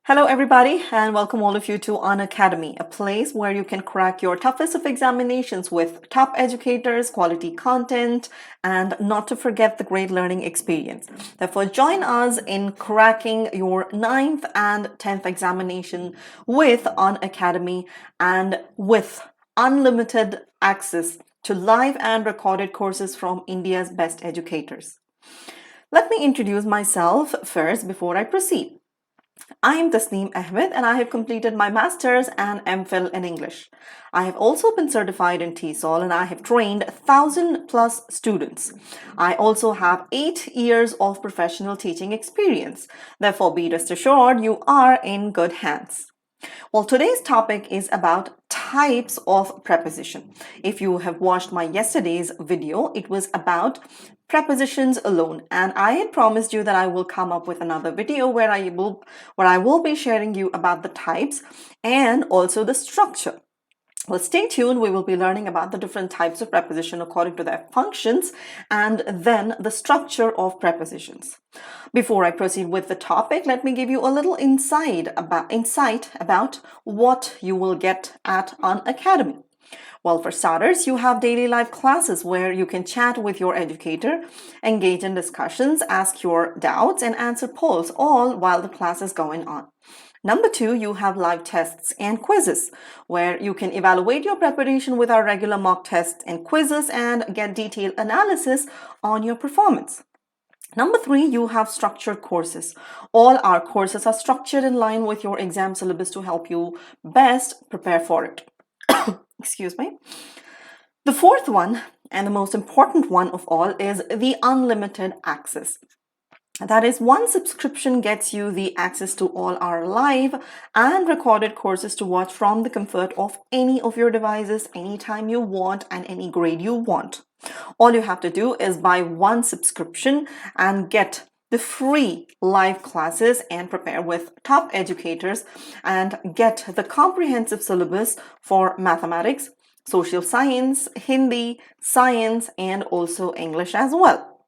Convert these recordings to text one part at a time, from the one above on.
Hello everybody and welcome all of you to Unacademy, a place where you can crack your toughest of examinations with top educators, quality content, and not to forget the great learning experience. Therefore, join us in cracking your 9th and 10th examination with Unacademy and with unlimited access to live and recorded courses from India's best educators. Let me introduce myself first before I proceed. I am Tasneem Ahmed and I have completed my Master's and MPhil in English. I have also been certified in TESOL and I have trained 1,000 plus students. I also have 8 years of professional teaching experience. Therefore, be rest assured you are in good hands. Well, today's topic is about types of preposition. If you have watched my yesterday's video, it was about prepositions alone, and I had promised you that I will come up with another video where I will be sharing you about the types and also the structure. Well, stay tuned. We will be learning about the different types of preposition according to their functions and then the structure of prepositions. Before I proceed with the topic, let me give you a little insight about what you will get at Unacademy. Well, for starters, you have daily life classes where you can chat with your educator, engage in discussions, ask your doubts, and answer polls, all while the class is going on. Number 2, you have live tests and quizzes, where you can evaluate your preparation with our regular mock tests and quizzes and get detailed analysis on your performance. Number 3, you have structured courses. All our courses are structured in line with your exam syllabus to help you best prepare for it. Excuse me. The fourth one, and the most important one of all, is the unlimited access. That is, one subscription gets you the access to all our live and recorded courses to watch from the comfort of any of your devices, anytime you want and any grade you want. All you have to do is buy one subscription and get the free live classes and prepare with top educators and get the comprehensive syllabus for mathematics, social science, Hindi, science, and also English as well.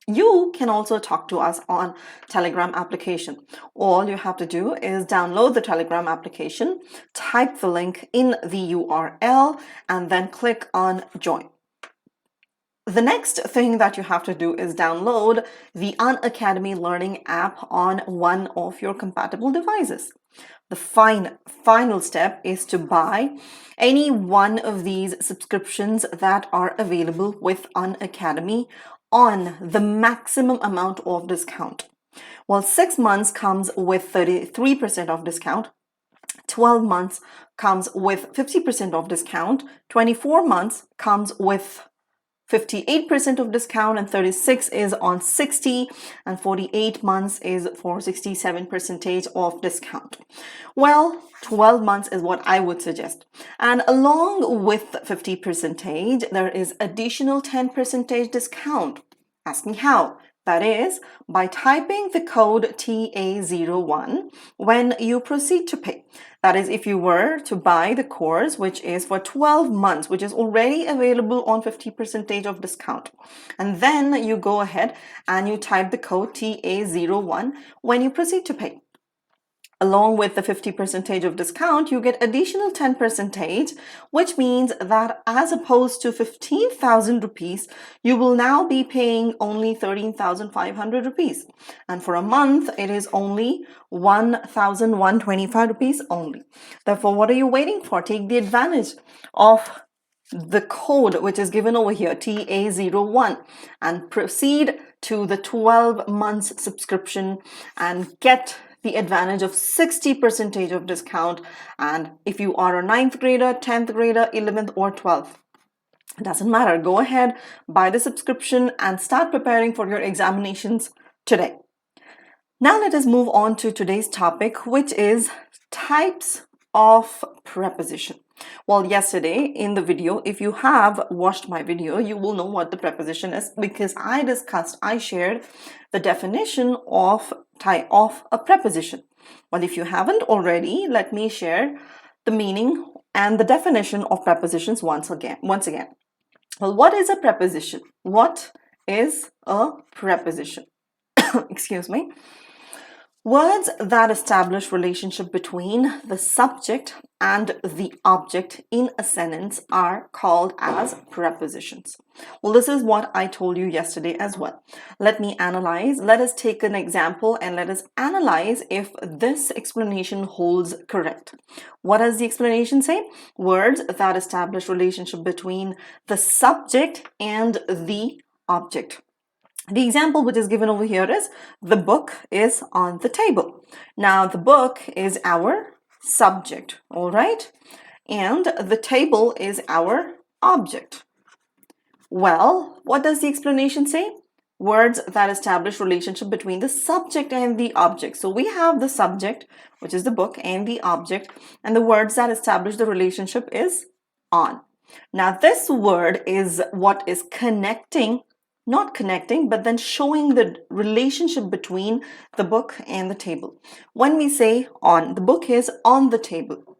You can also talk to us on Telegram application. All you have to do is download the Telegram application, type the link in the URL, and then click on join. The next thing that you have to do is download the Unacademy Learning app on one of your compatible devices. The final step is to buy any one of these subscriptions that are available with Unacademy on the maximum amount of discount. Well, 6 months comes with 33% of discount, 12 months comes with 50% of discount, 24 months comes with 58% of discount, and 36 is on 60, and 48 months is for 67% of discount. Well, 12 months is what I would suggest. And along with 50%, there is additional 10% discount. Ask me how. That is by typing the code TA01 when you proceed to pay. That is, if you were to buy the course, which is for 12 months, which is already available on 50% of discount. And then you go ahead and you type the code TA01 when you proceed to pay. Along with the 50% of discount, you get additional 10%, which means that as opposed to 15,000 rupees, you will now be paying only 13,500 rupees. And for a month, it is only 1,125 rupees only. Therefore, what are you waiting for? Take the advantage of the code which is given over here, TA01, and proceed to the 12 months subscription and get the advantage of 60% of discount. And if you are a 9th grader, 10th grader, 11th or 12th, it doesn't matter. Go ahead, buy the subscription and start preparing for your examinations today. Now let us move on to today's topic, which is types of preposition. Well, yesterday in the video, if you have watched my video, you will know what the preposition is because I shared the definition of a preposition. Well, if you haven't already, let me share the meaning and the definition of prepositions once again. Well, what is a preposition? What is a preposition? Excuse me. Words that establish relationship between the subject and the object in a sentence are called as prepositions. Well, this is what I told you yesterday as well. Let me analyze. Let us take an example and let us analyze if this explanation holds correct. What does the explanation say? Words that establish relationship between the subject and the object. The example which is given over here is the book is on the table. Now the book is our subject, all right? And the table is our object. Well, what does the explanation say? Words that establish relationship between the subject and the object. So we have the subject, which is the book, and the object, and the words that establish the relationship is on. Now this word is what is connecting, not connecting, but then showing the relationship between the book and the table. When we say on, the book is on the table.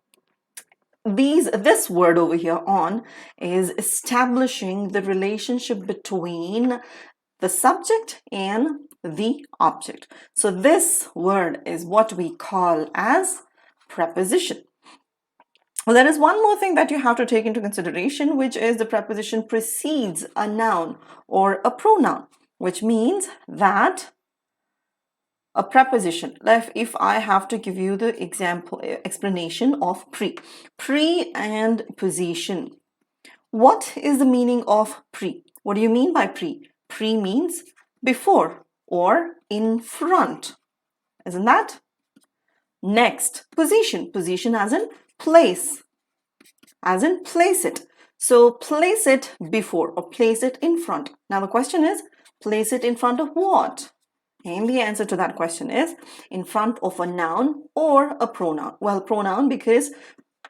This word over here, on, is establishing the relationship between the subject and the object. So this word is what we call as preposition. Well, there is one more thing that you have to take into consideration, which is the preposition precedes a noun or a pronoun, which means that a preposition, if I have to give you the example explanation of pre and position. What is the meaning of pre? What do you mean by pre? Pre means before or in front, isn't that? Next, position as in place, as in place it. So place it before or place it in front. Now the question is, place it in front of what? And the answer to that question is in front of a noun or a pronoun. Well, pronoun, because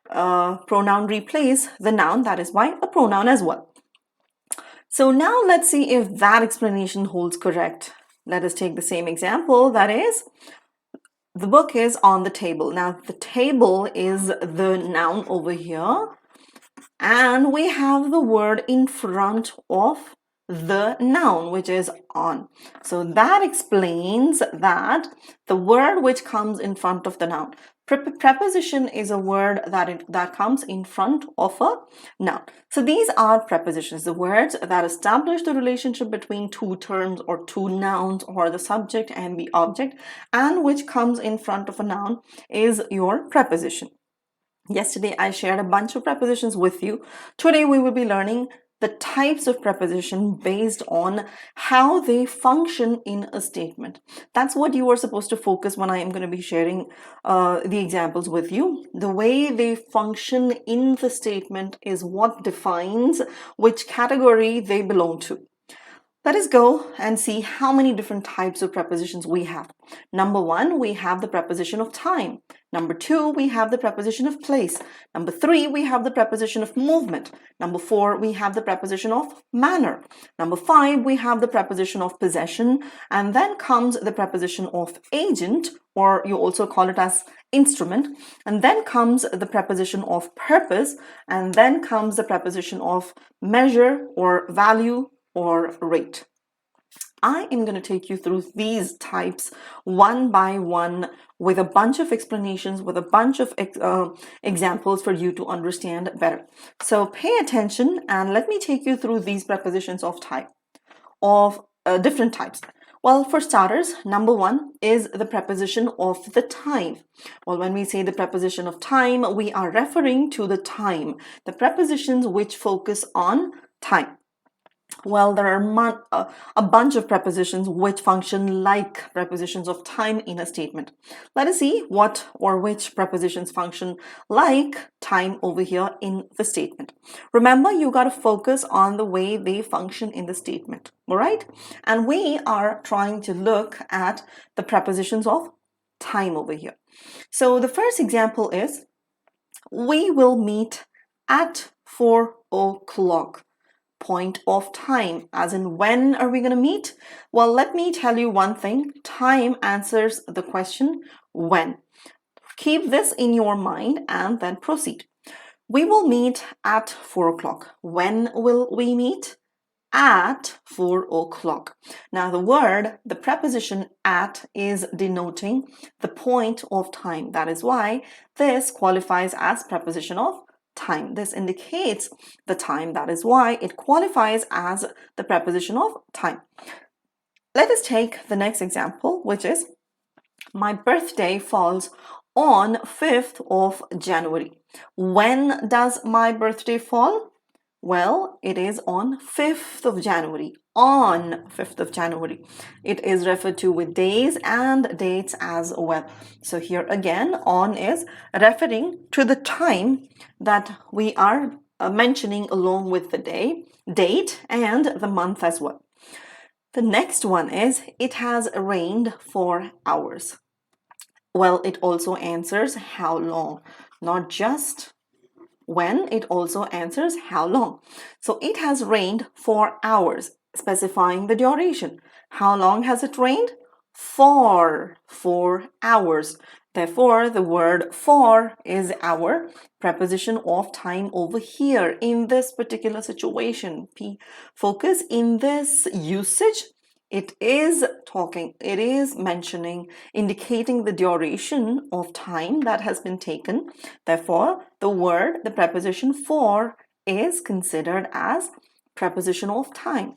pronoun replace the noun, that is why a pronoun as well. So now let's see if that explanation holds correct. Let us take the same example, that is, the book is on the table. Now the table is the noun over here, and we have the word in front of the noun, which is on. So that explains that the word which comes in front of the noun. Preposition is a word that comes in front of a noun. So these are prepositions, the words that establish the relationship between two terms or two nouns or the subject and the object, and which comes in front of a noun is your preposition. Yesterday, I shared a bunch of prepositions with you. Today, we will be learning the types of preposition based on how they function in a statement. That's what you are supposed to focus when I am going to be sharing the examples with you. The way they function in the statement is what defines which category they belong to. Let us go and see how many different types of prepositions we have. Number one, we have the preposition of time. Number two, we have the preposition of place. Number three, we have the preposition of movement. Number four, we have the preposition of manner. Number five, we have the preposition of possession. And then comes the preposition of agent, or you also call it as instrument. And then comes the preposition of purpose. And then comes the preposition of measure or value or rate. I am going to take you through these types one by one with a bunch of explanations, with a bunch of examples for you to understand better. So pay attention and let me take you through these prepositions of type, of different types. Well, for starters, number one is the preposition of the time. Well, when we say the preposition of time, we are referring to the time, the prepositions which focus on time. Well, there are a bunch of prepositions which function like prepositions of time in a statement. Let us see what or which prepositions function like time over here in the statement. Remember, you got to focus on the way they function in the statement, all right? And we are trying to look at the prepositions of time over here. So the first example is, we will meet at 4 o'clock. Point of time, as in when are we going to meet? Well, let me tell you one thing. Time answers the question when. Keep this in your mind and then proceed. We will meet at 4 o'clock. When will we meet? at 4 o'clock. Now the preposition at is denoting the point of time. That is why this qualifies as preposition of time. This indicates the time. That is why it qualifies as the preposition of time. Let us take the next example, which is my birthday falls on 5th of January. When does my birthday fall? Well, it is on 5th of January. On 5th of January. It is referred to with days and dates as well. So here again, on is referring to the time that we are mentioning along with the date, and the month as well. The next one is, it has rained for hours. Well, it also answers how long, not just when, it also answers how long. So it has rained for hours, specifying the duration. How long has it rained? For 4 hours. Therefore, the word for is our preposition of time over here in this particular situation. Focus in this usage. It is mentioning, indicating the duration of time that has been taken. Therefore, the preposition for is considered as preposition of time.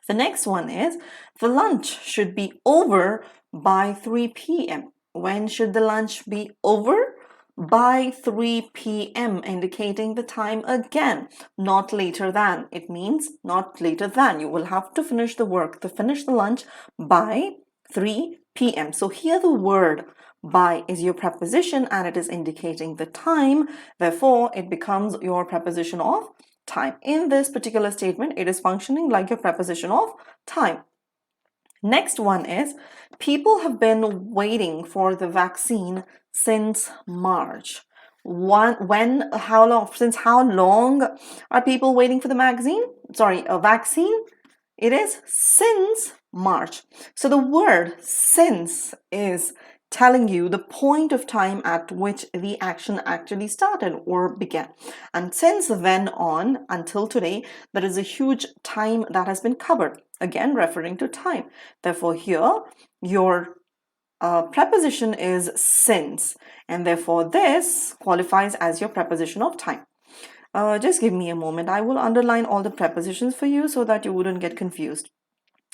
The next one is, the lunch should be over by 3 p.m. When should the lunch be over? By 3 p.m., indicating the time again, not later than. It means not later than. You will have to finish the lunch by 3 p.m. So here the word by is your preposition and it is indicating the time. Therefore, it becomes your preposition of time. In this particular statement, it is functioning like your preposition of time. Next one is, people have been waiting for the vaccine since March. Since how long are people waiting for a vaccine? It is since March. So the word since is telling you the point of time at which the action actually started or began. And since then on until today, there is a huge time that has been covered, again referring to time. Therefore, here your preposition is since, and therefore this qualifies as your preposition of time. Just give me a moment. I will underline all the prepositions for you so that you wouldn't get confused.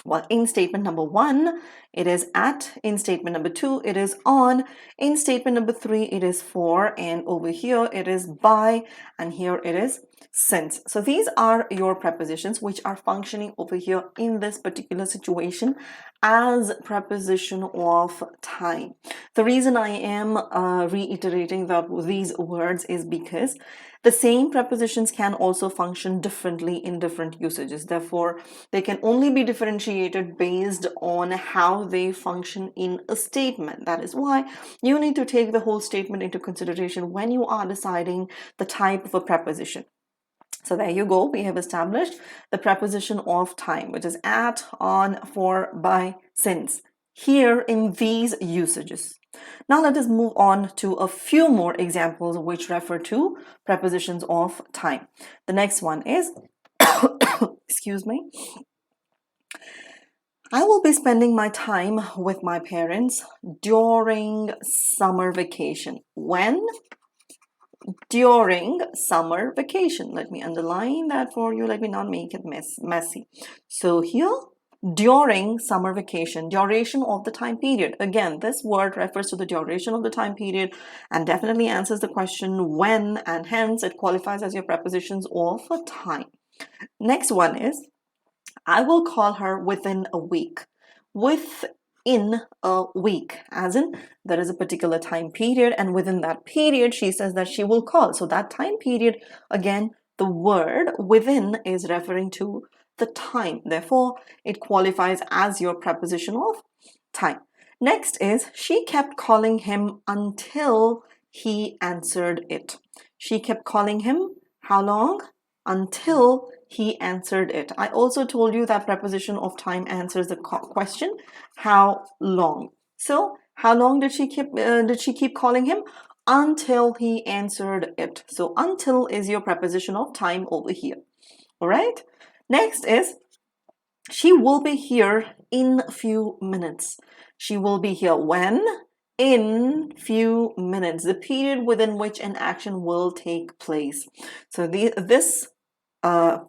Well, in statement number 1, it is at. In statement number 2, it is on. In statement number 3, it is for. And over here, it is by. And here it is since. So these are your prepositions which are functioning over here in this particular situation as preposition of time. The reason I am reiterating these words is because the same prepositions can also function differently in different usages. Therefore, they can only be differentiated based on how they function in a statement. That is why you need to take the whole statement into consideration when you are deciding the type of a preposition. So there you go. We have established the preposition of time, which is at, on, for, by, since, here in these usages. Now let us move on to a few more examples which refer to prepositions of time. The next one is, excuse me, I will be spending my time with my parents during summer vacation. When? During summer vacation. Let me underline that for you. Let me not make it messy. So here, during summer vacation, duration of the time period. Again, this word refers to the duration of the time period and definitely answers the question when, and hence it qualifies as your prepositions of time. Next one is, I will call her within a week. Within a week, as in there is a particular time period, and within that period she says that she will call. So that time period, again, the word within is referring to the time. Therefore, it qualifies as your preposition of time. Next is, she kept calling him until he answered it. She kept calling him how long? Until he answered it. I also told you that preposition of time answers the question, how long. So how long did she keep calling him? Until he answered it. So until is your preposition of time over here. All right. Next is, she will be here in a few minutes. She will be here when? In few minutes, the period within which an action will take place. So this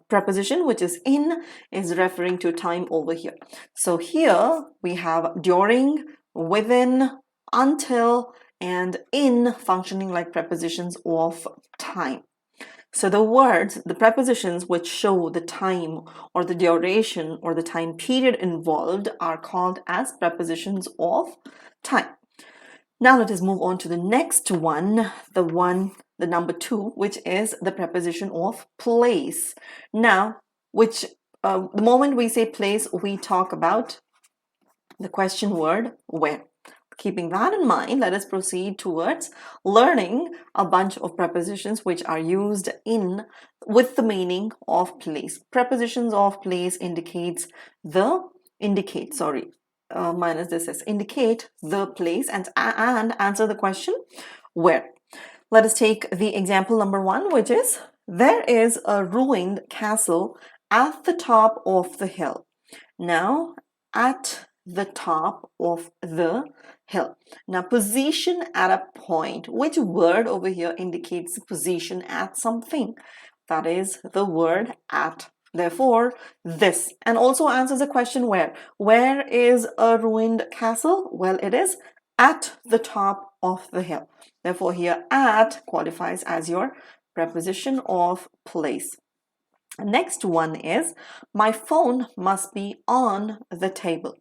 preposition, which is in, is referring to time over here. So here we have during, within, until, and in functioning like prepositions of time. So the words, the prepositions which show the time or the duration or the time period involved are called as prepositions of time. Now let us move on to the next one, the number 2, which is the preposition of place. Now, the moment we say place, we talk about the question word where. Keeping that in mind, let us proceed towards learning a bunch of prepositions which are used with the meaning of place. Prepositions of place indicate the place and answer the question where. Let us take the example number 1, which is, there is a ruined castle at the top of the hill. Now, at the top of the hill. Now, position at a point. Which word over here indicates position at something? That is the word at. Therefore, this. And also answers the question where. Where is a ruined castle? Well, it is at the top of the hill. Therefore, here at qualifies as your preposition of place. Next one is, my phone must be on the table.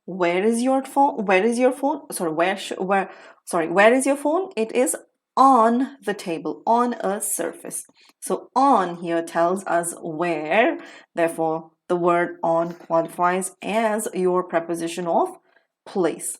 Where is your phone? Where is your phone? Where is your phone? It is on the table, on a surface. So on here tells us where. Therefore, the word on qualifies as your preposition of place.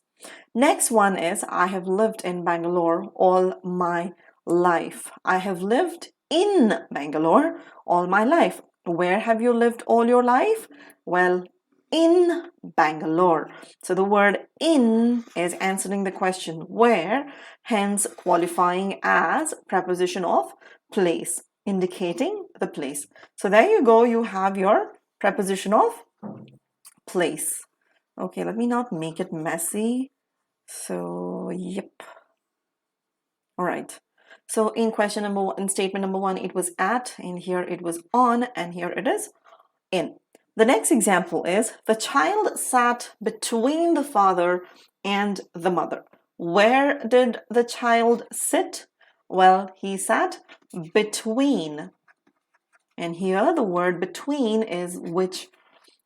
Next one is, I have lived in Bangalore all my life. I have lived in Bangalore all my life. Where have you lived all your life? Well, in Bangalore. So the word in is answering the question where, hence qualifying as preposition of place, indicating the place. So there you go, you have your preposition of place. Okay, let me not make it messy. So, yep. All right. So in question number 1, in statement number 1, it was at, and here it was on, and here it is in. The next example is, the child sat between the father and the mother. Where did the child sit? Well, he sat between. And here the word between is which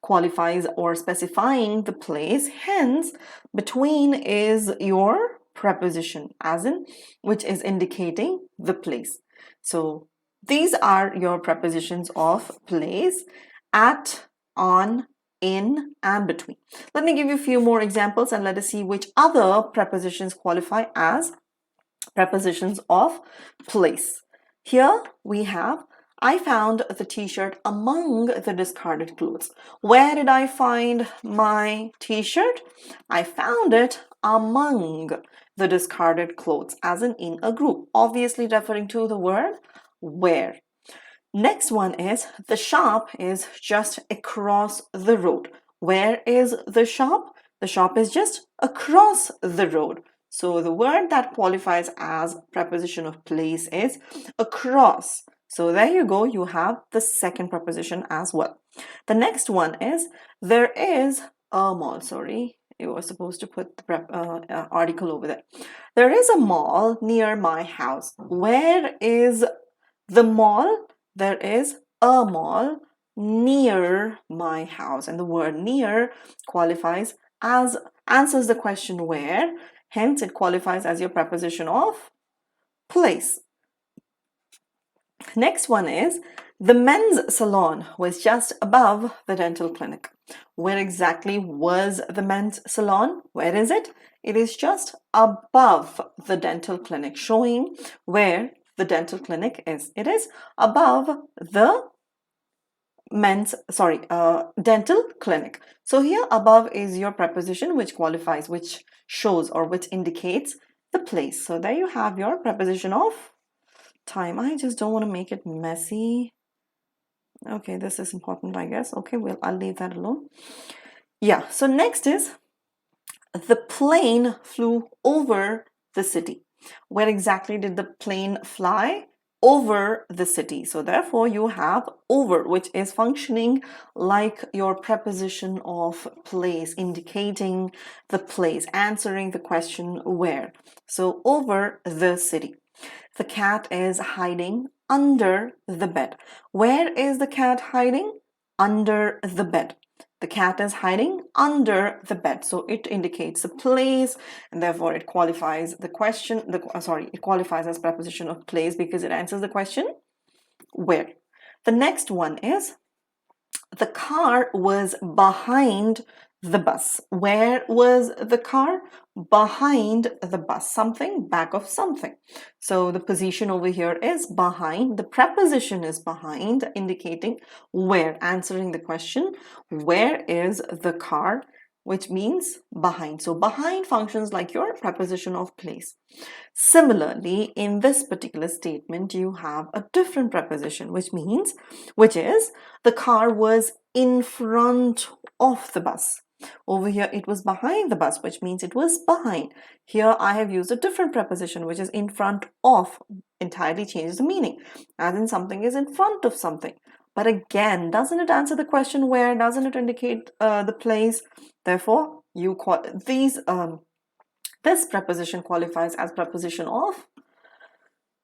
qualifies or specifying the place. Hence, between is your preposition, as in, which is indicating the place. So these are your prepositions of place: at, on, in, and between. Let me give you a few more examples and let us see which other prepositions qualify as prepositions of place. Here we have, I found the t-shirt among the discarded clothes. Where did I find my t-shirt? I found it among the discarded clothes, as in a group, obviously referring to the word where. Next one is, the shop is just across the road. Where is the shop? The shop is just across the road. So the word that qualifies as preposition of place is across. So there you go, you have the second preposition as well. The next one is, there is a mall. Sorry, you were supposed to put the article over there. There is a mall near my house. Where is the mall? There is a mall near my house. And the word near qualifies as, answers the question where. Hence, it qualifies as your preposition of place. Next one is, the men's salon was just above the dental clinic. Where exactly was the men's salon? Where is it? It is just above the dental clinic, showing where the dental clinic is. It is above the dental clinic. So here above is your preposition which qualifies, which shows or which indicates the place. So there you have your preposition of time. I just don't want to make it messy. Okay, this is important, I guess. Okay, well, I'll leave that alone. Yeah, so next is the plane flew over the city. Where exactly did the plane fly? Over the city. So therefore you have over, which is functioning like your preposition of place, indicating the place, answering the question where. So over the city. The cat is hiding under the bed. Where is the cat hiding? Under the bed. The cat is hiding under the bed. So it indicates a place, and therefore it qualifies the question, it qualifies as preposition of place because it answers the question where. The next one is the car was behind the bus. Where was the car? Behind the bus. Something, back of something. So the position over here is behind. The preposition is behind, indicating where, answering the question, where is the car? Which means behind. So behind functions like your preposition of place. Similarly, in this particular statement, you have a different preposition, which is the car was in front of the bus. Over here, it was behind the bus, which means it was behind. Here, I have used a different preposition, which is in front of. Entirely changes the meaning, as in something is in front of something. But again, doesn't it answer the question where? Doesn't it indicate the place? Therefore, you call these. This preposition qualifies as preposition of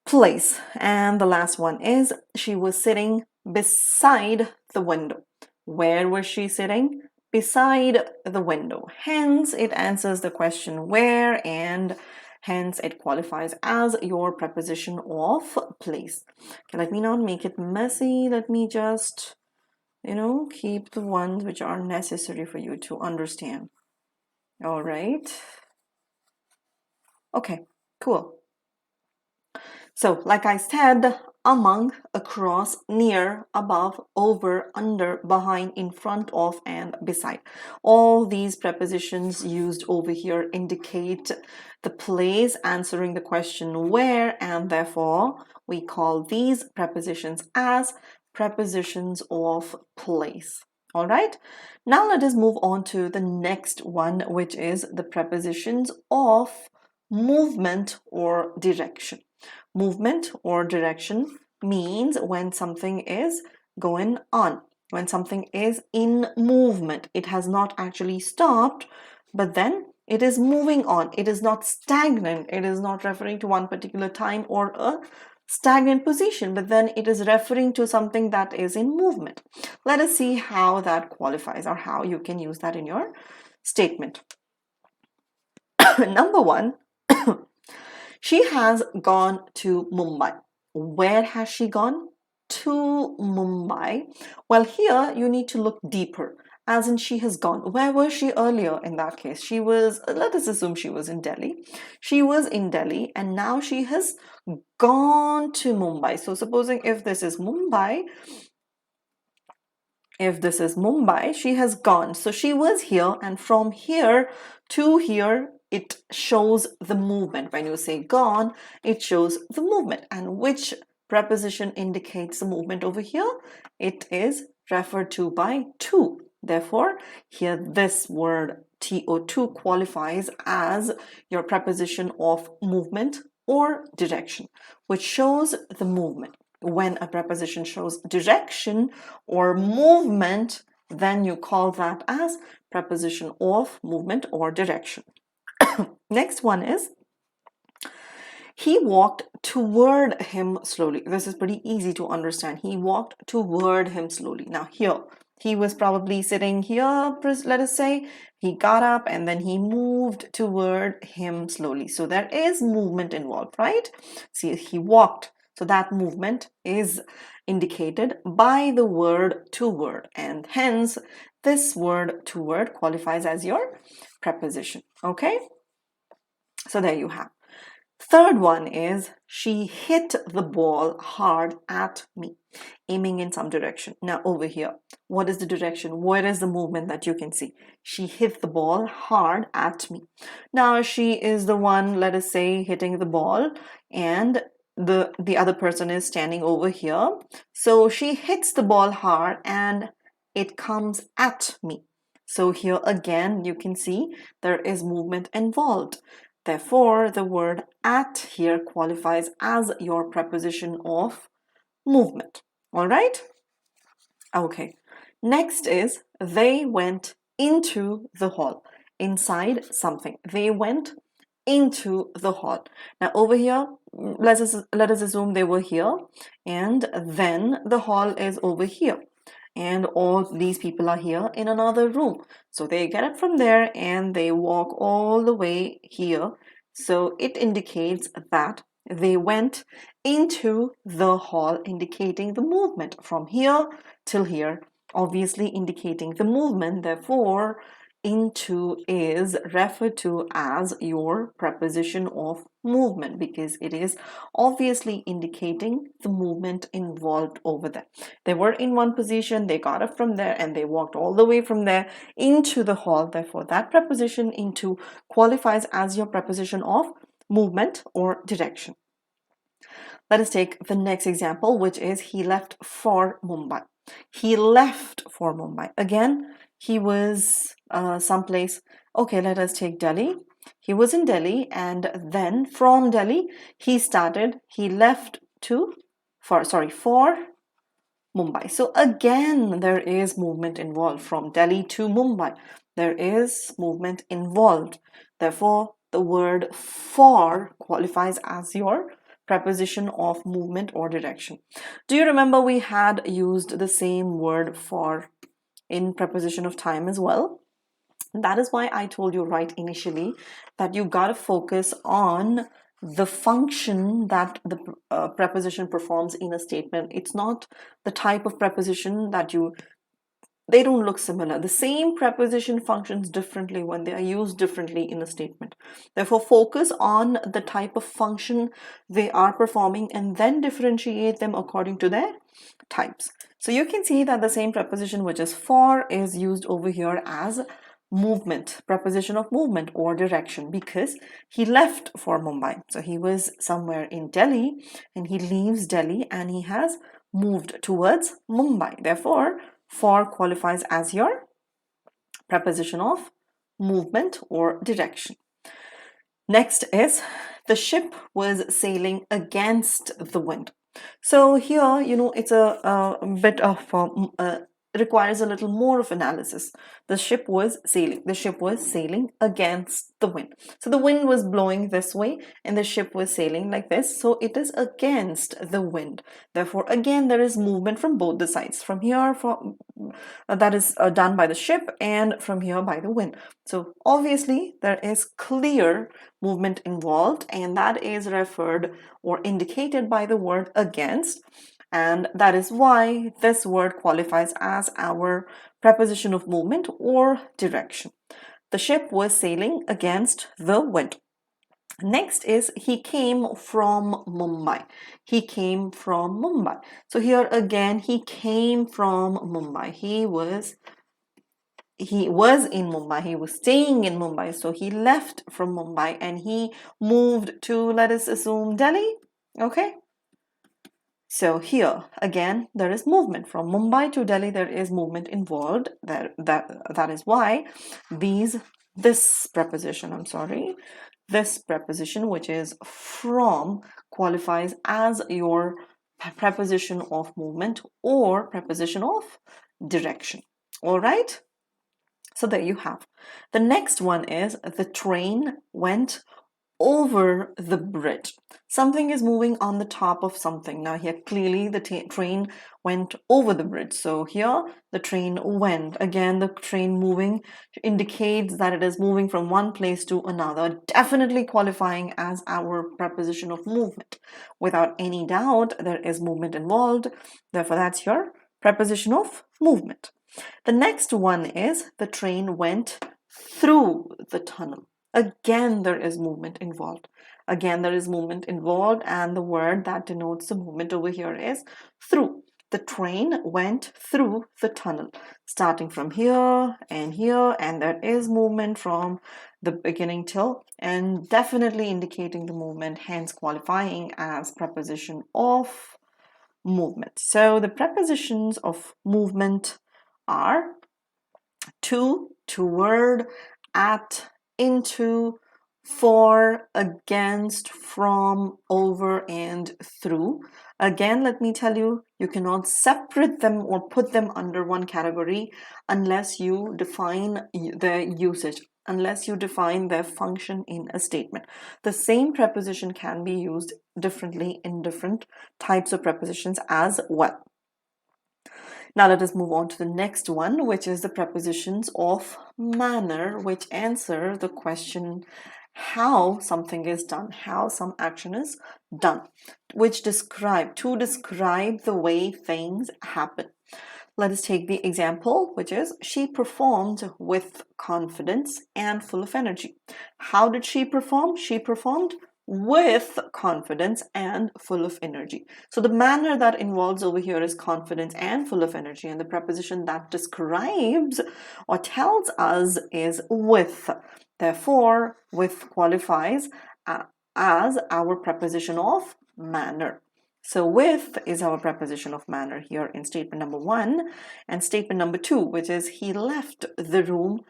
place. And the last one is she was sitting beside the window. Where was she sitting? Beside the window. Hence, it answers the question where, and hence it qualifies as your preposition of place. Okay, let me not make it messy. Let me just, keep the ones which are necessary for you to understand. All right. Okay, cool. So, like I said, among, across, near, above, over, under, behind, in front of, and beside. All these prepositions used over here indicate the place, answering the question where, and therefore we call these prepositions as prepositions of place. All right, now let us move on to the next one, which is the prepositions of movement or direction. Movement or direction means when something is going on, when something is in movement. It has not actually stopped, but then it is moving on. It is not stagnant. It is not referring to one particular time or a stagnant position, but then it is referring to something that is in movement. Let us see how that qualifies or how you can use that in your statement. Number one, she has gone to Mumbai. Where has she gone? To Mumbai. Well, here you need to look deeper, as in she has gone. Where was she earlier in that case? She was, let us assume she was in Delhi. She was in Delhi and now she has gone to Mumbai. So supposing if this is Mumbai, she has gone. So she was here, and from here to here, it shows the movement. When you say gone, it shows the movement. And which preposition indicates the movement over here? It is referred to by to. Therefore, here this word to qualifies as your preposition of movement or direction, which shows the movement. When a preposition shows direction or movement, then you call that as preposition of movement or direction. Next one is he walked toward him slowly. This is pretty easy to understand. He walked toward him slowly. Now here, he was probably sitting here, let us say. He got up and then he moved toward him slowly. So there is movement involved, right? See, he walked. So that movement is indicated by the word toward, and hence this word toward qualifies as your preposition. Okay? So there you have. Third one is she hit the ball hard at me, aiming in some direction. Now over here, what is the direction? Where is the movement that you can see? She hit the ball hard at me. Now she is the one, let us say, hitting the ball, and the other person is standing over here. So she hits the ball hard and it comes at me. So here again, you can see there is movement involved. Therefore, the word at here qualifies as your preposition of movement. All right? Okay. Next is they went into the hall. Inside something. They went into the hall. Now over here, let us assume they were here, and then the hall is over here, and all these people are here in another room. So they get up from there and they walk all the way here. So it indicates that they went into the hall, indicating the movement from here till here, obviously indicating the movement. Therefore, into is referred to as your preposition of movement because it is obviously indicating the movement involved over there. They were in one position, they got up from there, and they walked all the way from there into the hall. Therefore, that preposition into qualifies as your preposition of movement or direction. Let us take the next example, which is he left for Mumbai. He left for Mumbai. Again, he was someplace. Okay, let us take Delhi. He was in Delhi, and then from Delhi, he left for Mumbai. So again, there is movement involved from Delhi to Mumbai. There is movement involved. Therefore, the word for qualifies as your preposition of movement or direction. Do you remember we had used the same word for in preposition of time as well? That is why I told you right initially that you got to focus on the function that the preposition performs in a statement. It's not the type of preposition that they don't look similar. The same preposition functions differently when they are used differently in a statement. Therefore, focus on the type of function they are performing and then differentiate them according to their types. So you can see that the same preposition, which is for, is used over here as movement, preposition of movement or direction, because he left for Mumbai. So he was somewhere in Delhi and he leaves Delhi and he has moved towards Mumbai. Therefore, for qualifies as your preposition of movement or direction. Next is the ship was sailing against the wind. So here, it's a bit of requires a little more of analysis. The ship was sailing. The ship was sailing against the wind. So the wind was blowing this way and the ship was sailing like this. So it is against the wind. Therefore, again, there is movement from both the sides. From here, that is done by the ship, and from here by the wind. So obviously, there is clear movement involved, and that is referred or indicated by the word against. And that is why this word qualifies as our preposition of movement or direction. The ship was sailing against the wind. Next is he came from Mumbai. He came from Mumbai. So here again, he came from Mumbai. He was in Mumbai. He was staying in Mumbai. So he left from Mumbai and he moved to, let us assume, Delhi. Okay. So here again, there is movement from Mumbai to Delhi. There is movement involved. That is why this preposition, which is from, qualifies as your preposition of movement or preposition of direction. All right. So there you have. The next one is the train went over the bridge. Something is moving on the top of something. Now here clearly the train went over the bridge. So here the train went. Again, the train moving indicates that it is moving from one place to another, definitely qualifying as our preposition of movement. Without any doubt, there is movement involved. Therefore, that's your preposition of movement. The next one is the train went through the tunnel. Again, there is movement involved. And the word that denotes the movement over here is through. The train went through the tunnel, starting from here, and there is movement from the beginning till, and definitely indicating the movement, hence qualifying as preposition of movement. So the prepositions of movement are to, toward, at, into, for, against, from, over, and through. Again, let me tell you, you cannot separate them or put them under one category unless you define their usage, unless you define their function in a statement. The same preposition can be used differently in different types of prepositions as well. Now let us move on to the next one, which is the prepositions of manner, which answer the question how something is done, how some action is done, which describe the way things happen. Let us take the example, which is she performed with confidence and full of energy. How did she perform? She performed with confidence and full of energy. So the manner that involves over here is confidence and full of energy, and the preposition that describes or tells us is with. Therefore, with qualifies as our preposition of manner. So with is our preposition of manner here in statement number 1, and statement number 2, which is he left the room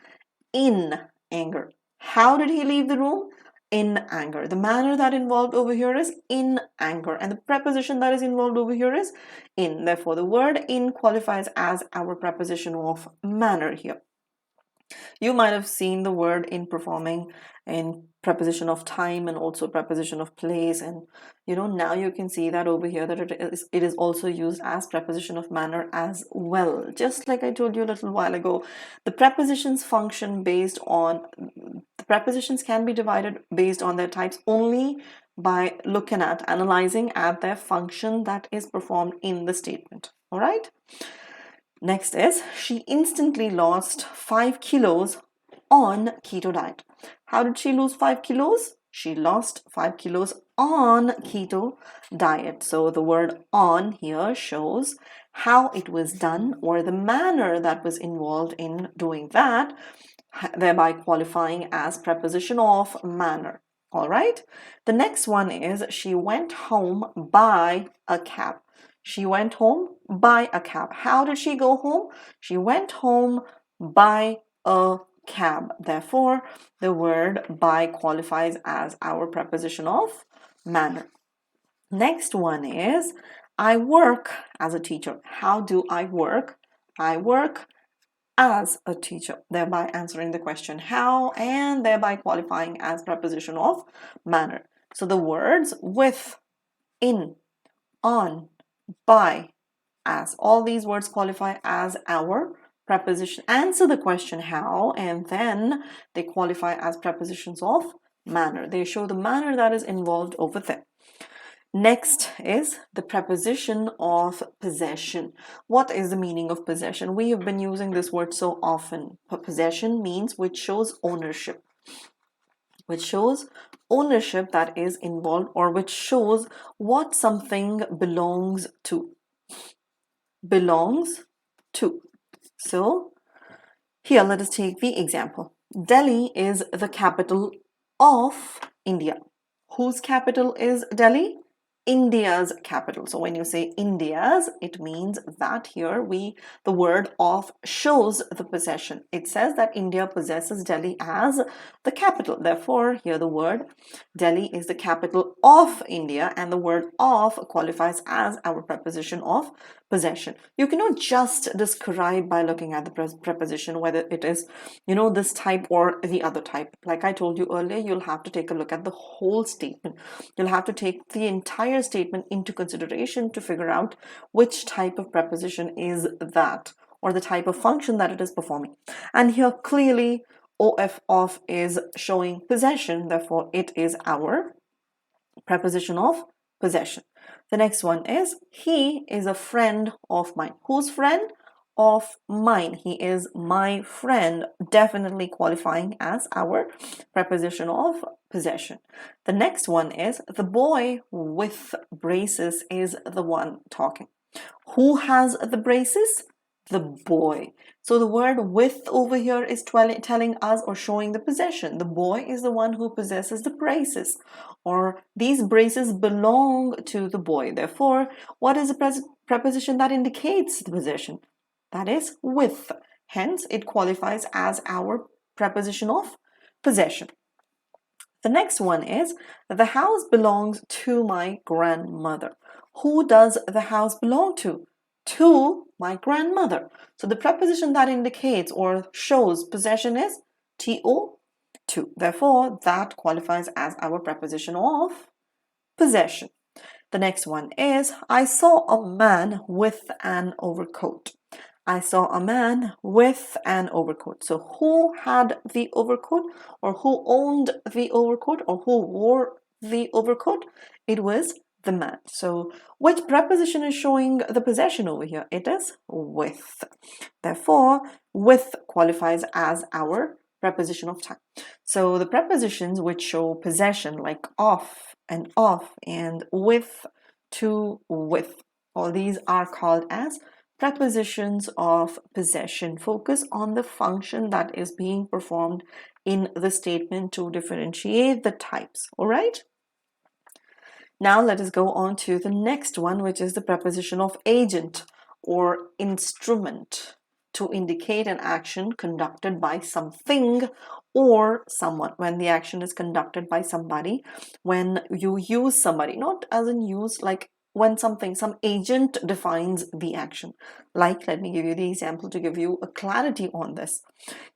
in anger. How did he leave the room? In anger. The manner that involved over here is in anger, and the preposition that is involved over here is in. Therefore, the word in qualifies as our preposition of manner here. You might have seen the word in performing in preposition of time and also preposition of place, and now you can see that over here that it is also used as preposition of manner as well. Just like I told you a little while ago, the prepositions function based on the prepositions can be divided based on their types only by analyzing at their function that is performed in the statement. All right. Next is she instantly lost 5 kilos on keto diet. How did she lose 5 kilos? She lost 5 kilos on keto diet. So the word on here shows how it was done or the manner that was involved in doing that, thereby qualifying as preposition of manner. All right. The next one is she went home by a cab. She went home by a cab. How did she go home? She went home by a cab. Therefore, the word by qualifies as our preposition of manner. Next one is I work as a teacher. How do I work? I work as a teacher, thereby answering the question how and thereby qualifying as preposition of manner. So the words with, in, on, by, as, all these words qualify as our preposition, answer the question how, and then they qualify as prepositions of manner. They show the manner that is involved over there. Next is the preposition of possession. What is the meaning of possession? We have been using this word so often. Possession means which shows ownership. Which shows ownership that is involved, or which shows what something belongs to. Belongs to. So here let us take the example. Delhi is the capital of India. Whose capital is Delhi? India's capital. So when you say India's, it means that here the word of shows the possession. It says that India possesses Delhi as the capital. Therefore, here the word Delhi is the capital of India, and the word of qualifies as our preposition of possession. You cannot just describe by looking at the preposition whether it is, this type or the other type. Like I told you earlier, you'll have to take a look at the whole statement. You'll have to take the entire statement into consideration to figure out which type of preposition is that, or the type of function that it is performing. And here clearly of is showing possession, therefore it is our preposition of possession. The next one is he is a friend of mine. Whose friend? Of mine. He is my friend, definitely qualifying as our preposition of possession. The next one is the boy with braces is the one talking. Who has the braces? The boy. So the word with over here is telling us or showing the possession. The boy is the one who possesses the braces, or these braces belong to the boy. Therefore, what is the preposition that indicates the possession? That is with. Hence, it qualifies as our preposition of possession. The next one is, the house belongs to my grandmother. Who does the house belong to? To my grandmother. So the preposition that indicates or shows possession is to. Therefore, that qualifies as our preposition of possession. The next one is, I saw a man with an overcoat. I saw a man with an overcoat. So who had the overcoat, or who owned the overcoat, or who wore the overcoat? It was the man. So which preposition is showing the possession over here? It is with. Therefore, with qualifies as our preposition of time. So the prepositions which show possession, like of and with, to, with, all these are called as prepositions of possession. Focus on the function that is being performed in the statement to differentiate the types. All right? Now let us go on to the next one, which is the preposition of agent or instrument, to indicate an action conducted by something or someone. When the action is conducted by somebody, when you use somebody, not as in use, like when some agent defines the action. Like, let me give you the example to give you a clarity on this.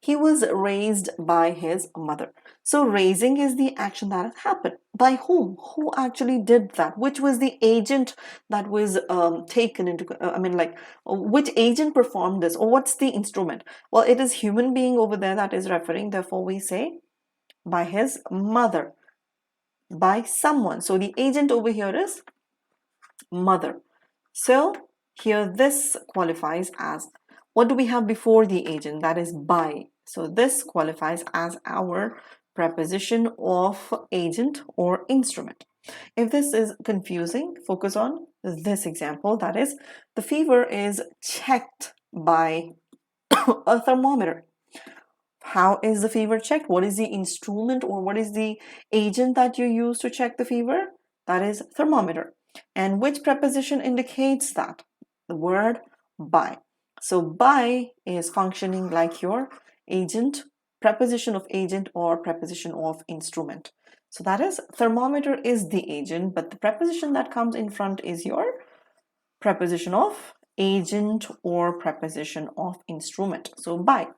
He was raised by his mother. So raising is the action that has happened. By whom? Who actually did that? Which was the agent that was taken into, which agent performed this? Or what's the instrument? Well, it is human being over there that is referring. Therefore, we say by his mother, by someone. So the agent over here is mother. So here this qualifies as, what do we have before the agent? That is by. So this qualifies as our preposition of agent or instrument. If this is confusing, focus on this example. That is, the fever is checked by a thermometer. How is the fever checked? What is the instrument or what is the agent that you use to check the fever? That is thermometer. And which preposition indicates that? The word by. So by is functioning like your agent, preposition of agent or preposition of instrument. So that is, thermometer is the agent, but the preposition that comes in front is your preposition of agent or preposition of instrument. So by.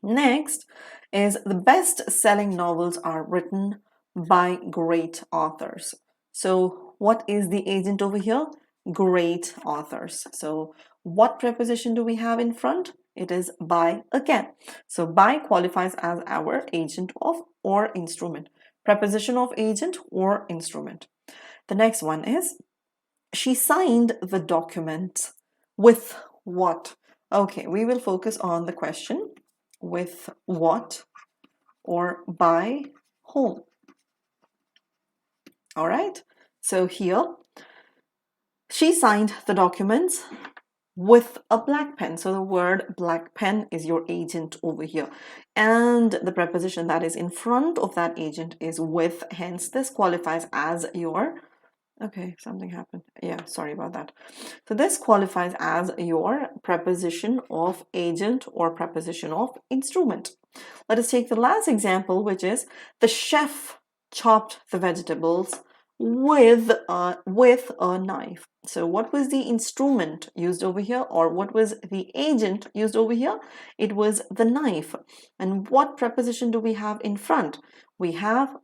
Next is, the best-selling novels are written by great authors. So what is the agent over here? Great authors. So what preposition do we have in front? It is by again. So by qualifies as our agent of or instrument. Preposition of agent or instrument. The next one is, she signed the document with what? Okay, we will focus on the question. With what or by whom? All right, so here she signed the documents with a black pen. So the word black pen is your agent over here, and the preposition that is in front of that agent is with. Hence this qualifies as your, okay, something happened. Yeah, sorry about that. So this qualifies as your preposition of agent or preposition of instrument. Let us take the last example, which is, the chef chopped the vegetables with a knife. So what was the instrument used over here, or what was the agent used over here? It was the knife. And what preposition do we have in front? We have,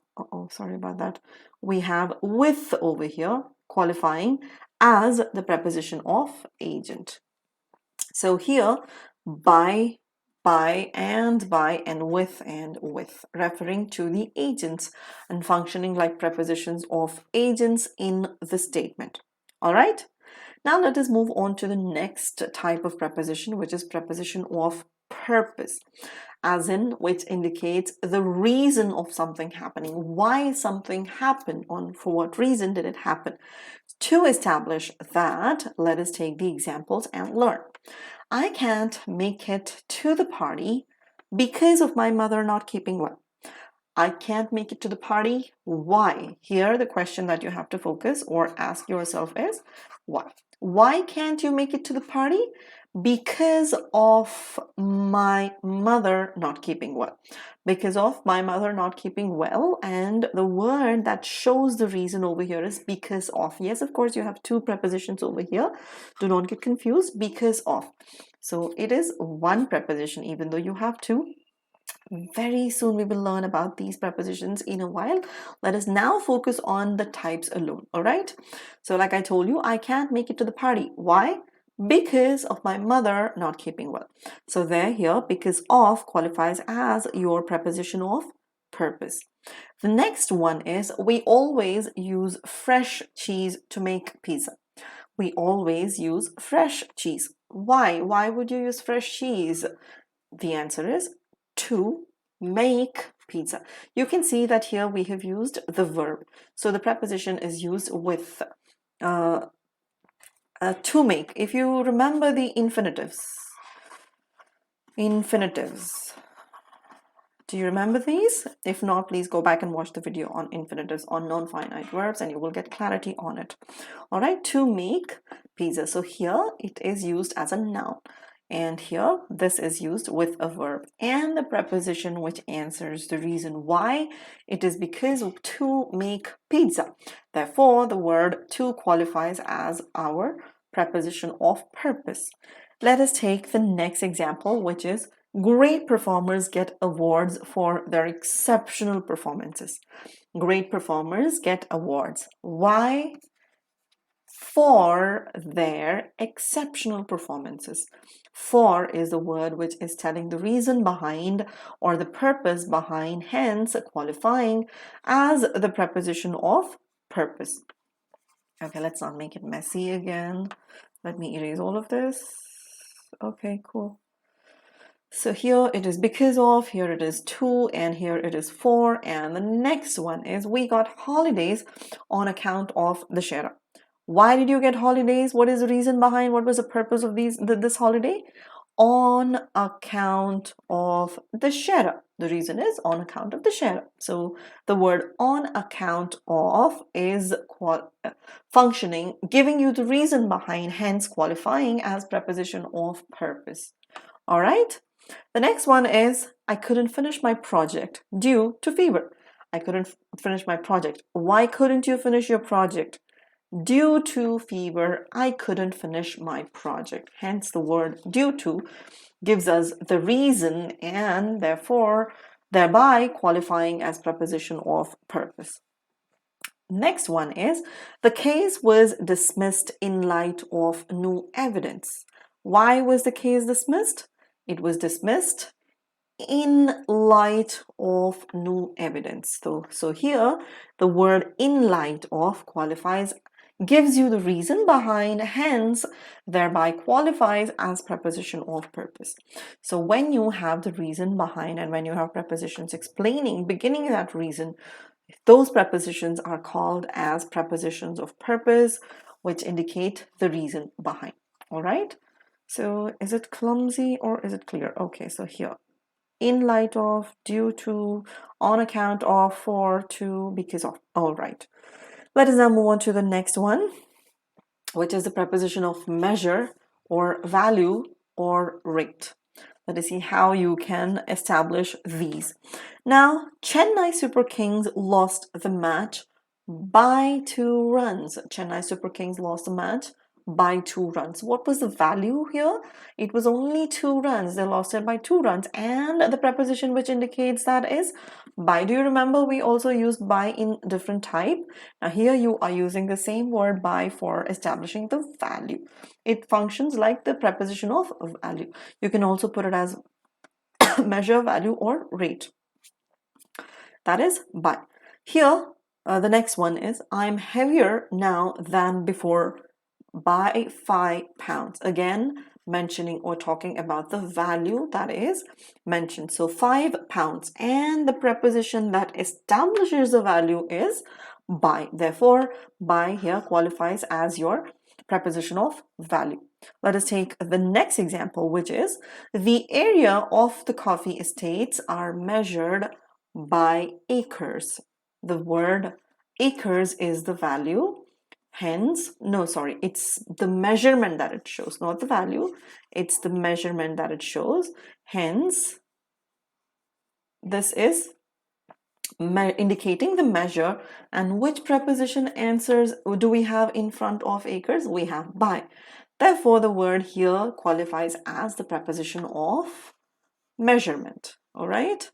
sorry about that. We have with over here, qualifying as the preposition of agent. So here, by, and with, referring to the agents and functioning like prepositions of agents in the statement. All right. Now let us move on to the next type of preposition, which is preposition of purpose. as in, which indicates the reason of something happening, why something happened, for what reason did it happen. To establish that, let us take the examples and learn. I can't make it to the party because of my mother not keeping well. I can't make it to the party. Why? Here, the question that you have to focus or ask yourself is, why? Why can't you make it to the party? Because of my mother not keeping well. Because of my mother not keeping well, and the word that shows the reason over here is because of. Yes, of course, you have two prepositions over here. Do not get confused. Because of. So it is one preposition, even though you have two. Very soon we will learn about these prepositions in a while. Let us now focus on the types alone. All right. So like I told you, I can't make it to the party. Why? Because of my mother not keeping well. So there, here, because of qualifies as your preposition of purpose. The next one is, we always use fresh cheese to make pizza. We always use fresh cheese. Why? Why would you use fresh cheese? The answer is to make pizza. You can see that here we have used the verb. So the preposition is used with to make. If you remember the infinitives, do you remember these? If not, please go back and watch the video on infinitives, on non-finite verbs, and you will get clarity on it. All right, to make pizza. So here it is used as a noun. And here, this is used with a verb and the preposition which answers the reason why. It is because to make pizza. Therefore, the word to qualifies as our preposition of purpose. Let us take the next example, which is, great performers get awards for their exceptional performances. Great performers get awards. Why? For their exceptional performances. For is the word which is telling the reason behind or the purpose behind, hence qualifying as the preposition of purpose. Okay, let's not make it messy again. Let me erase all of this. Okay, cool. So here it is because of, here it is to, and here it is for. And the next one is, we got holidays on account of the Shera. Why did you get holidays? What is the reason behind? What was the purpose of this holiday? On account of the Shera. The reason is on account of the Shera. So the word on account of is functioning, giving you the reason behind, hence qualifying as preposition of purpose. All right. The next one is, I couldn't finish my project due to fever. I couldn't finish my project. Why couldn't you finish your project? Due to fever, I couldn't finish my project. Hence, the word due to gives us the reason and thereby qualifying as preposition of purpose. Next one is, the case was dismissed in light of new evidence. Why was the case dismissed? It was dismissed in light of new evidence. So here, the word in light of qualifies, gives you the reason behind, hence thereby qualifies as preposition of purpose. So when you have the reason behind and when you have prepositions explaining, beginning that reason, those prepositions are called as prepositions of purpose, which indicate the reason behind. All right. So is it clumsy or is it clear? Okay, so here, in light of, due to, on account of, for, to, because of. All right. Let us now move on to the next one, which is the preposition of measure or value or rate. Let us see how you can establish these. Now, Chennai Super Kings lost the match by 2 runs. Chennai Super Kings lost the match by 2 runs. What was the value here? It was only 2 runs. They lost it by 2 runs. And the preposition which indicates that is by. Do you remember we also used by in different type? Now here you are using the same word by for establishing the value. It functions like the preposition of value. You can also put it as measure, value, or rate. That is by. Here, the next one is, I'm heavier now than before by 5 pounds. Again, mentioning or talking about the value that is mentioned. So 5 pounds, and the preposition that establishes the value is by. Therefore, by here qualifies as your preposition of value. Let us take the next example, which is the area of the coffee estates are measured by acres. The word acres is the value. Hence, no, sorry, it's the measurement that it shows, not the value. It's the measurement that it shows. Hence, this is indicating the measure. And which preposition answers do we have in front of acres? We have by. Therefore, the word here qualifies as the preposition of measurement. All right.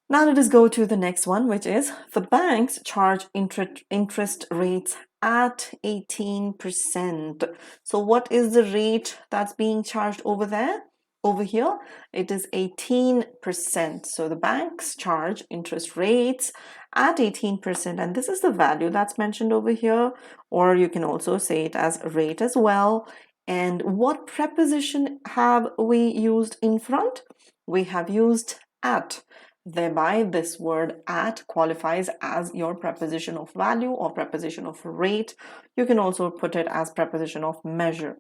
Now let us go to the next one, which is the banks charge interest rates at 18%. So what is the rate that's being charged over there? Over here, it is 18%. So the banks charge interest rates at 18%, and this is the value that's mentioned over here, or you can also say it as rate as well. And what preposition have we used in front? We have used at. Thereby, this word at qualifies as your preposition of value or preposition of rate. You can also put it as preposition of measure.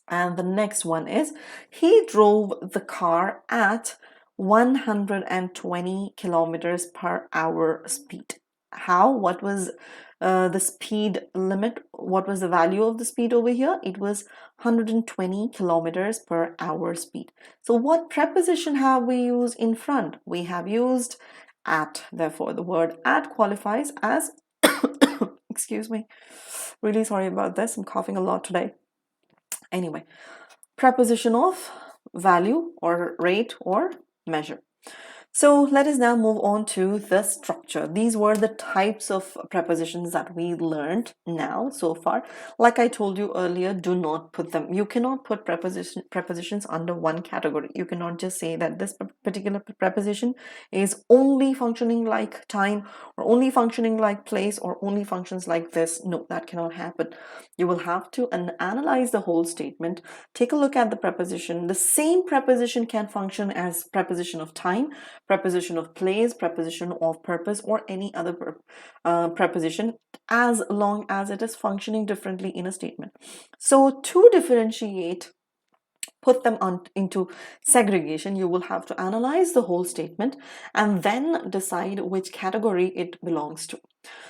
And the next one is, he drove the car at 120 kilometers per hour speed. How? What was the speed limit? What was the value of the speed over here? It was 120 kilometers per hour speed. So what preposition have we used in front? We have used at. Therefore, the word at qualifies as, excuse me, really sorry about this. I'm coughing a lot today. Anyway, preposition of value or rate or measure. So let us now move on to the structure. These were the types of prepositions that we learned now so far. Like I told you earlier, do not put them. You cannot put prepositions under one category. You cannot just say that this particular preposition is only functioning like time or only functioning like place or only functions like this. No, that cannot happen. You will have to analyze the whole statement. Take a look at the preposition. The same preposition can function as preposition of time, preposition of place, preposition of purpose, or any other preposition, as long as it is functioning differently in a statement. So to differentiate, put them into segregation, you will have to analyze the whole statement and then decide which category it belongs to.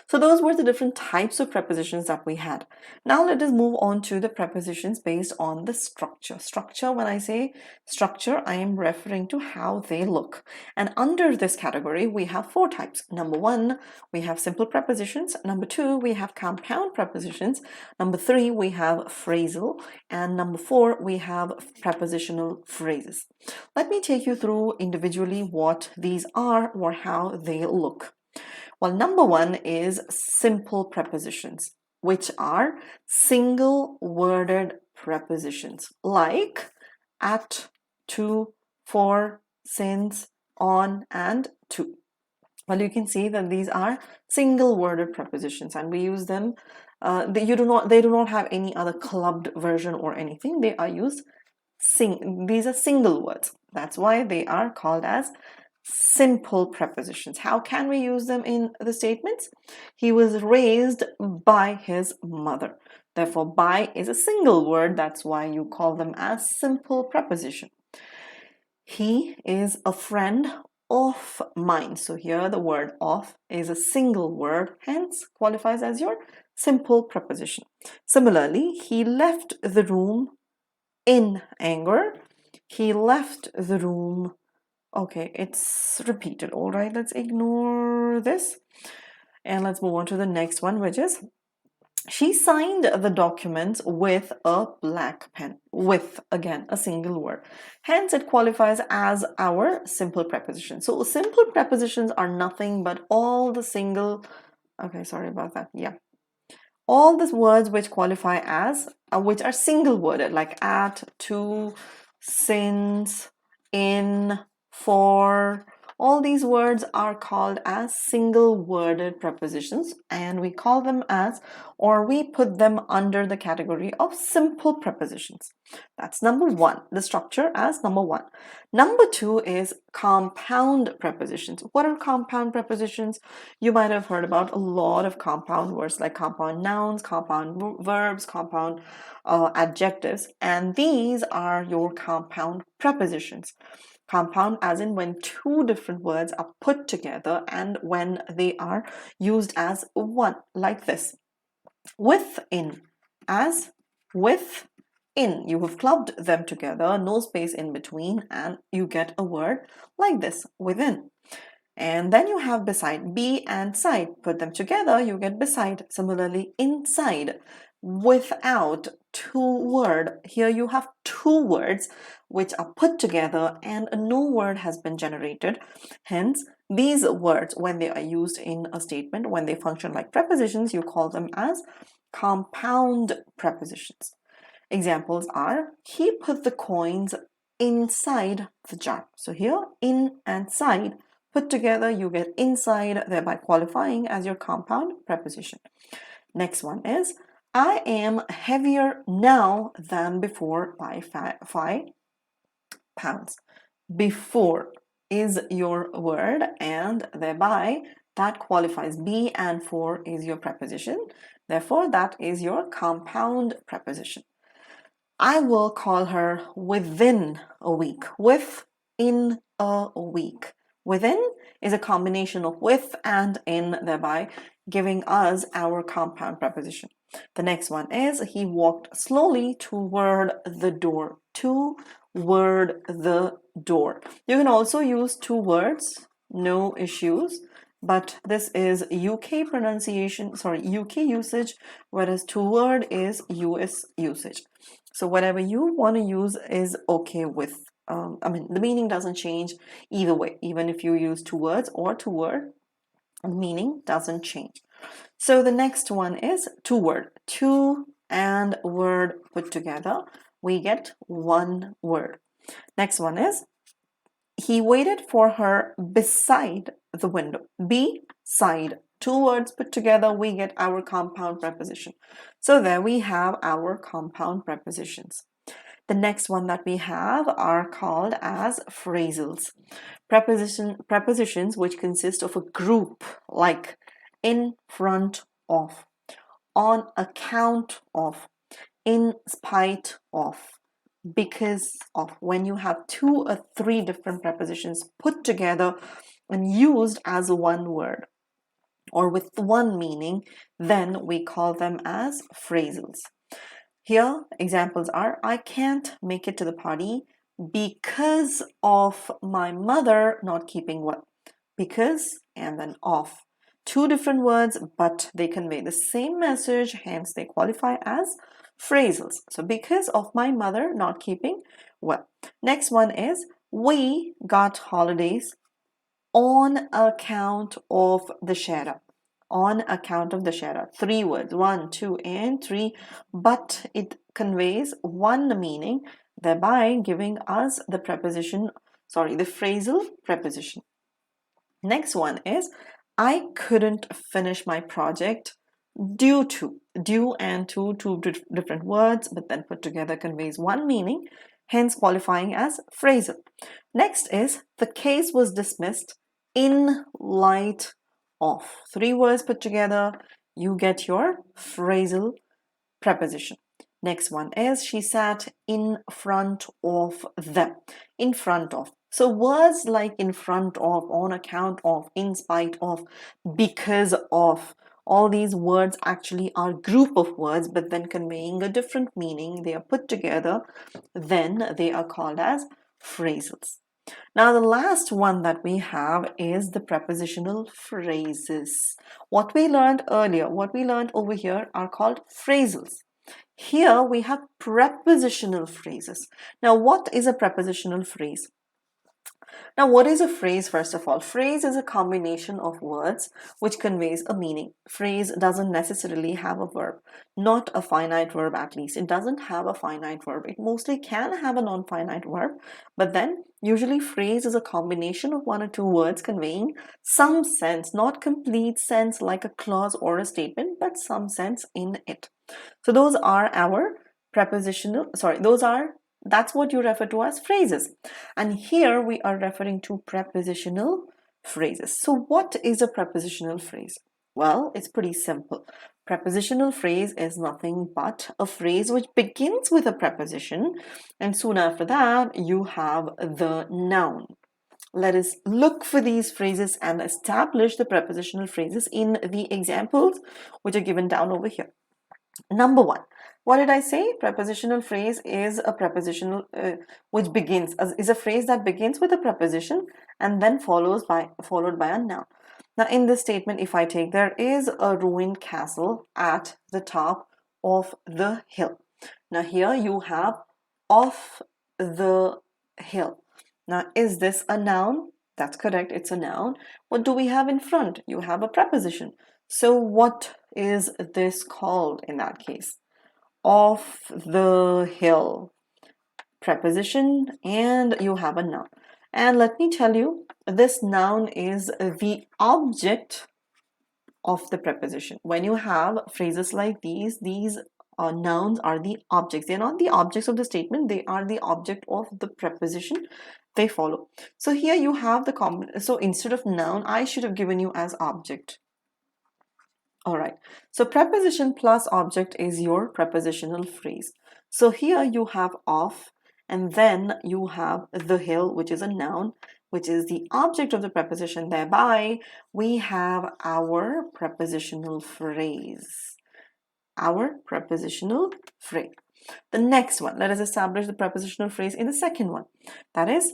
So those were the different types of prepositions that we had. Now let us move on to the prepositions based on the structure. Structure, when I say structure, I am referring to how they look. And under this category, we have 4 types. Number 1, we have simple prepositions. Number 2, we have compound prepositions. Number 3, we have phrasal. And number 4, we have prepositional phrases. Let me take you through individually what these are or how they look. Well, number 1 is simple prepositions, which are single-worded prepositions like at, to, for, since, on, and to. Well, you can see that these are single-worded prepositions, and we use them. They do not have any other clubbed version or anything. They are used. These are single words. That's why they are called as simple prepositions. How can we use them in the statements? He was raised by his mother. Therefore, by is a single word. That's why you call them as simple preposition. He is a friend of mine. So here the word of is a single word, hence qualifies as your simple preposition. Similarly, he left the room in anger. He left the room. Okay, it's repeated. All right, let's ignore this. And let's move on to the next one, which is she signed the documents with a black pen. With, again, a single word. Hence, it qualifies as our simple preposition. So simple prepositions are nothing but all the single... Okay, sorry about that. Yeah. All the words which qualify as, which are single worded, like at, to, since, in, for, All these words are called as single-worded prepositions, and we call them as, or we put them under the category of simple prepositions. That's number one, the structure as number one. Number two is compound prepositions. What are compound prepositions? You might have heard about a lot of compound words like compound nouns, compound verbs, compound adjectives, and these are your compound prepositions. Compound as in when two different words are put together and when they are used as one, like this. Within, as within. You have clubbed them together, no space in between, and you get a word like this, within. And then you have beside, be and side. Put them together, you get beside. Similarly, inside, without, two word. Here you have two words which are put together and a new word has been generated. Hence, these words, when they are used in a statement, when they function like prepositions, you call them as compound prepositions. Examples are, he put the coins inside the jar. So here, in and side, put together, you get inside, thereby qualifying as your compound preposition. Next one is, I am heavier now than before by 5 pounds. Before is your word, and thereby that qualifies. Be and for is your preposition. Therefore, that is your compound preposition. I will call her within a week. Within a week. Within is a combination of with and in, thereby giving us our compound preposition. The next one is, he walked slowly toward the door. Toward the door. You can also use two words, no issues, but this is UK pronunciation, UK usage, whereas two-word is US usage. So whatever you want to use is okay with, the meaning doesn't change either way. Even if you use two words or two-word, the meaning doesn't change. So the next one is two-word. Two and word put together, we get one word. Next one is, he waited for her beside the window. Beside. Two words put together, we get our compound preposition. So there we have our compound prepositions. The next one that we have are called as phrasals. Prepositions which consist of a group like in front of, on account of, in spite of, because of. When you have two or three different prepositions put together and used as one word or with one meaning, then we call them as phrasals. Here, examples are, I can't make it to the party because of my mother not keeping what? Because and then of. Two different words, but they convey the same message, hence they qualify as phrasals. So because of my mother not keeping well. Next one is, we got holidays on account of the Shara. On account of the Shara. Three words, 1, 2, and 3, but it conveys one meaning, thereby giving us the phrasal preposition. Next one is, I couldn't finish my project due to. Due and to, two different words, but then put together conveys one meaning, hence qualifying as phrasal. Next is, the case was dismissed in light of. Three words put together, you get your phrasal preposition. Next one is, she sat in front of them. In front of. So words like in front of, on account of, in spite of, because of, all these words actually are group of words, but then conveying a different meaning. They are put together, then they are called as phrasals. Now the last one that we have is the prepositional phrases. What we learned earlier, what we learned over here are called phrasals. Here we have prepositional phrases. Now what is a prepositional phrase? Now, what is a phrase, first of all? Phrase is a combination of words which conveys a meaning. Phrase doesn't necessarily have a verb, not a finite verb at least. It doesn't have a finite verb. It mostly can have a non-finite verb, but then usually phrase is a combination of one or two words conveying some sense, not complete sense like a clause or a statement, but some sense in it. So those are our that's what you refer to as phrases. And here we are referring to prepositional phrases. So what is a prepositional phrase? Well, it's pretty simple. Prepositional phrase is nothing but a phrase which begins with a preposition, and soon after that you have the noun. Let us look for these phrases and establish the prepositional phrases in the examples which are given down over here. Number one, what did I say? Prepositional phrase is a prepositional is a phrase that begins with a preposition and then followed by a noun. Now, in this statement, if I take, there is a ruined castle at the top of the hill. Now, here you have of the hill. Now, is this a noun? That's correct, it's a noun. What do we have in front? You have a preposition. So what is this called in that case? Of the hill. Preposition, and you have a noun. And let me tell you, this noun is the object of the preposition. When you have phrases like these nouns are the objects. They're not the objects of the statement, they are the object of the preposition they follow. So here you have so instead of noun, I should have given you as object. All right, so preposition plus object is your prepositional phrase. So here you have of, and then you have the hill, which is a noun, which is the object of the preposition. Thereby, we have our prepositional phrase. Our prepositional phrase. The next one, let us establish the prepositional phrase in the second one. That is,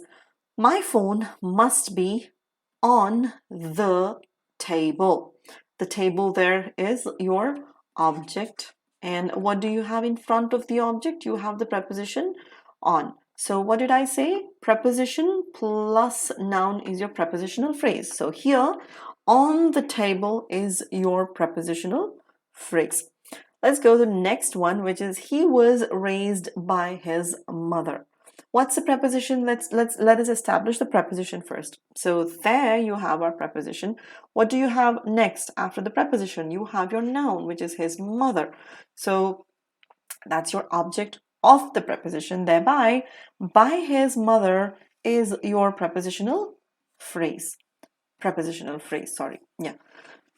my phone must be on the table. The table there is your object. And what do you have in front of the object? You have the preposition on. So what did I say? Preposition plus noun is your prepositional phrase. So here, on the table is your prepositional phrase. Let's go to the next one, which is he was raised by his mother. What's the preposition? Let us establish the preposition first. So there you have our preposition. What do you have next after the preposition? You have your noun, which is his mother. So that's your object of the preposition. Thereby, by his mother is your prepositional phrase. Prepositional phrase, sorry. Yeah.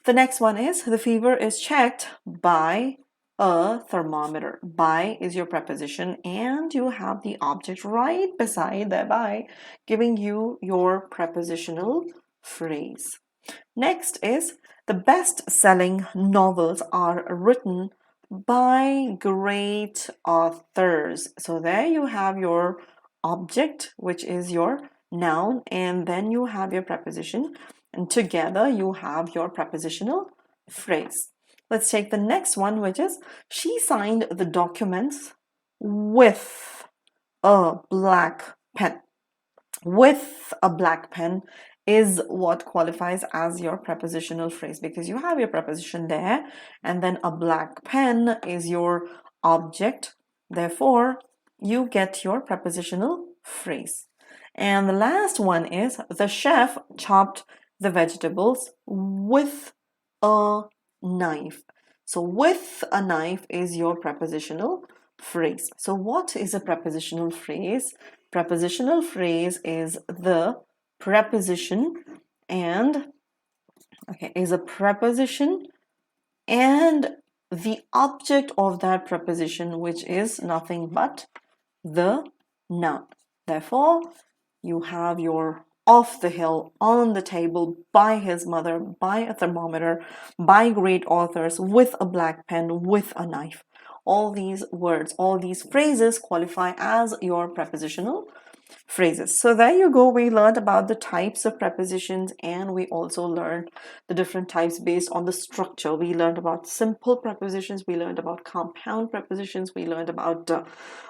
The next one is the fever is checked by a thermometer. By is your preposition, and you have the object right beside, thereby giving you your prepositional phrase. Next is the best-selling novels are written by great authors. So there you have your object, which is your noun, and then you have your preposition, and together you have your prepositional phrase. Let's take the next one, which is she signed the documents with a black pen. With a black pen is what qualifies as your prepositional phrase, because you have your preposition there, and then a black pen is your object. Therefore, you get your prepositional phrase. And the last one is the chef chopped the vegetables with a knife. So with a knife is your prepositional phrase. So what is a prepositional phrase? Prepositional phrase is the preposition and the object of that preposition, which is nothing but the noun. Therefore, you have your off the hill, on the table, by his mother, by a thermometer, by great authors, with a black pen, with a knife. All these words, all these phrases qualify as your prepositional phrases. So there you go. We learned about the types of prepositions, and we also learned the different types based on the structure. We learned about simple prepositions, we learned about compound prepositions, we learned about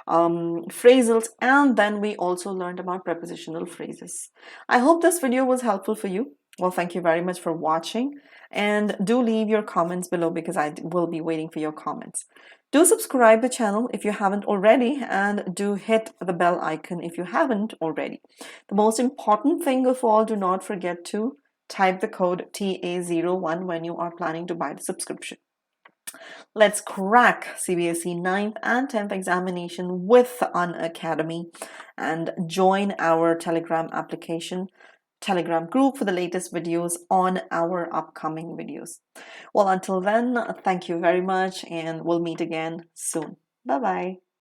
phrasals, and then we also learned about prepositional phrases. I hope this video was helpful for you. Well, thank you very much for watching, and do leave your comments below because I will be waiting for your comments. Do subscribe the channel if you haven't already, and do hit the bell icon if you haven't already. The most important thing of all, do not forget to type the code TA01 when you are planning to buy the subscription. Let's crack CBSE 9th and 10th examination with Unacademy, and join our Telegram group for the latest videos on our upcoming videos. Well, until then, thank you very much, and we'll meet again soon. Bye bye.